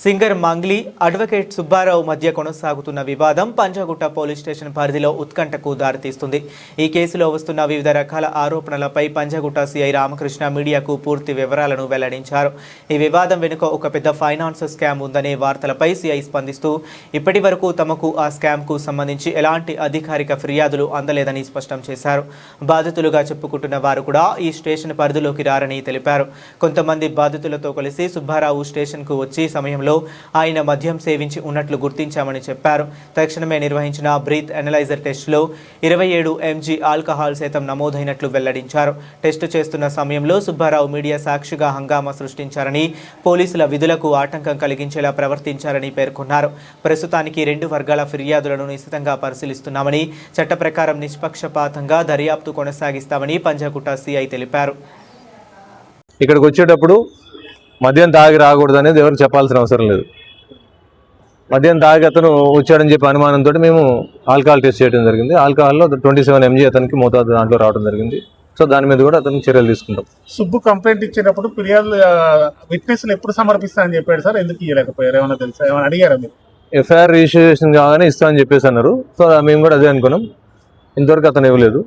Singer Mangli advocate Subbarao మధ్య కొనసాగుతున్న వివాదం పంజాగుట్ట పోలీస్ స్టేషన్ పరిధిలో ఉత్కంఠకు దారితీస్తుంది. ఈ కేసులో వస్తున్న వివిధ రకాల ఆరోపణలపై పంజాగుట్ట సిఐ రామకృష్ణ మీడియాకు పూర్తి వివరాలను వెల్లడించారు. ఈ వివాదం వెనుక ఒక పెద్ద ఫైనాన్స్ స్కామ్ ఉందనే వార్తలపై సిఐ స్పందిస్తూ ఇప్పటి వరకు తమకు ఆ స్కామ్కు సంబంధించి ఎలాంటి అధికారిక ఫిర్యాదులు అందలేదని స్పష్టం చేశారు. బాధితులుగా చెప్పుకుంటున్న వారు కూడా ఈ స్టేషన్ పరిధిలోకి రారని తెలిపారు. కొంతమంది బాధితులతో కలిసి సుబ్బారావు స్టేషన్కు వచ్చి సమయంలో ఆయన మద్యం సేవించి ఉన్నట్లు గుర్తించామని చెప్పారు. తక్షణమే నిర్వహించిన బ్రీత్ అనలైజర్ టెస్టులో 27 mg ఆల్కహాల్ శాతం నమోదైనట్లు వెల్లడించారు. టెస్టు చేస్తున్న సమయంలో సుబ్బారావు మీడియా సాక్షిగా హంగామా సృష్టించారని, పోలీసుల విధులకు ఆటంకం కలిగించేలా ప్రవర్తించారని పేర్కొన్నారు. ప్రస్తుతానికి 2 వర్గాల ఫిర్యాదులను నిశితంగా పరిశీలిస్తున్నామని, చట్ట ప్రకారం నిష్పక్షపాతంగా దర్యాప్తు కొనసాగిస్తామని పంజాగుట్ట సిఐ తెలిపారు. ఇక్కడికి వచ్చేటప్పుడు మద్యం తాగి రాకూడదు అనేది ఎవరికి చెప్పాల్సిన అవసరం లేదు. మద్యం తాగి అతను వచ్చాడని చెప్పి అనుమానంతో మేము ఆల్కహాల్ టెస్ట్ చేయడం జరిగింది. ఆల్కహాల్లో 27 mg అతనికి మోతాదు దాంట్లో రావడం జరిగింది. సో దాని మీద కూడా అతనికి చర్యలు తీసుకుంటాం. సుబ్బు కంప్లైంట్ ఇచ్చేటప్పుడు ఫిర్యాదు విట్నెస్లు ఎప్పుడు సమర్పిస్తానని చెప్పాడు సార్, ఎందుకు ఇవ్వలేకపోయారు? ఏమైనా తెలుసా, ఏమైనా అడిగారా మీరు? ఎఫ్ఐఆర్ రిజిస్ట్రేషన్ కాగానే ఇస్తామని చెప్పేసి అన్నారు. సో మేము కూడా అదే అనుకున్నాం. ఇంతవరకు అతను ఇవ్వలేదు.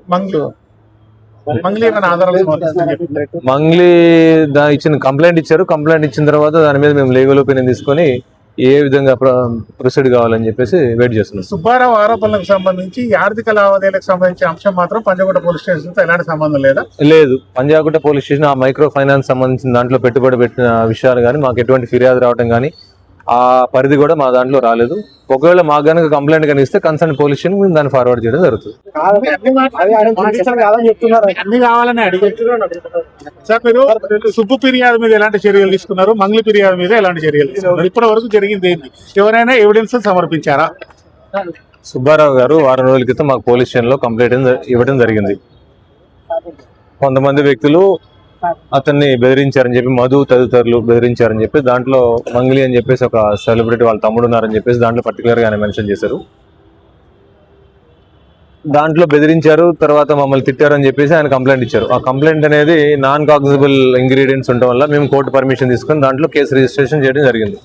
మంగ్లీ ఇచ్చిన కంప్లైంట్ ఇచ్చారు. కంప్లైంట్ ఇచ్చిన తర్వాత దాని మీద మేము లీగల్ ఒపీనియన్ తీసుకొని ఏ విధంగా ప్రొసీడ్ కావాలని చెప్పేసి వెయిట్ చేస్తున్నాం. సుబ్బారావు ఆరోపణలకు సంబంధించి ఆర్థిక లావాదేవీలకు సంబంధించిన అంశం మాత్రం పంజాగుట్ట పోలీస్ స్టేషన్ తో ఎలాంటి సంబంధం లేదా? లేదు, పంజాగుట్ట పోలీస్ స్టేషన్ ఆ మైక్రో ఫైనాన్స్ సంబంధించిన దాంట్లో పెట్టుబడి పెట్టిన విషయాలు కానీ మాకు ఎటువంటి ఫిర్యాదు రావడం కానీ ఆ పరిధి కూడా మా దాంట్లో రాలేదు. ఒకవేళ మాకు కనుక కంప్లైంట్ కానీ ఇస్తే కన్సర్న్ పోలీస్ స్టేషన్ మేము దాన్ని ఫార్వర్డ్ చేయడం జరుగుతుంది. సార్, మీరు సుబ్బు ఫిర్యాదు మీద ఎలాంటి చర్యలు తీసుకున్నారు? మంగ్లీ ఫిర్యాదు మీద ఎలాంటి చర్యలు తీసుకున్నారు? ఇప్పటి వరకు జరిగింది ఏంటి? ఎవరైనా ఎవిడెన్స్ సమర్పించారా? సుబ్బారావు గారు వారం రోజుల క్రితం మాకు పోలీస్ స్టేషన్లో కంప్లైంట్ ఇవ్వడం జరిగింది. కొంతమంది వ్యక్తులు అతన్ని బెదిరించారని చెప్పి, మధు తదితరులు బెదిరించారని చెప్పి, దాంట్లో మంగ్లీ అని చెప్పేసి ఒక సెలబ్రిటీ వాళ్ళ తమ్ముడు ఉన్నారని చెప్పేసి దాంట్లో పర్టికులర్గా ఆయన మెన్షన్ చేశారు. దాంట్లో బెదిరించారు, తర్వాత మమ్మల్ని తిట్టారని చెప్పేసి ఆయన కంప్లైంట్ ఇచ్చారు. ఆ కంప్లైంట్ అనేది నాన్ కాగ్నిజబుల్ ఇంగ్రీడియంట్స్ ఉండడం వల్ల మేము కోర్టు పర్మిషన్ తీసుకొని దాంట్లో కేసు రిజిస్ట్రేషన్ చేయడం జరిగింది.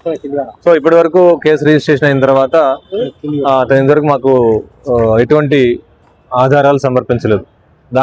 సో ఇప్పటి వరకు కేసు రిజిస్ట్రేషన్ అయిన తర్వాత అతని ఇంతవరకు మాకు ఎటువంటి ఆధారాలు సమర్పించలేదు.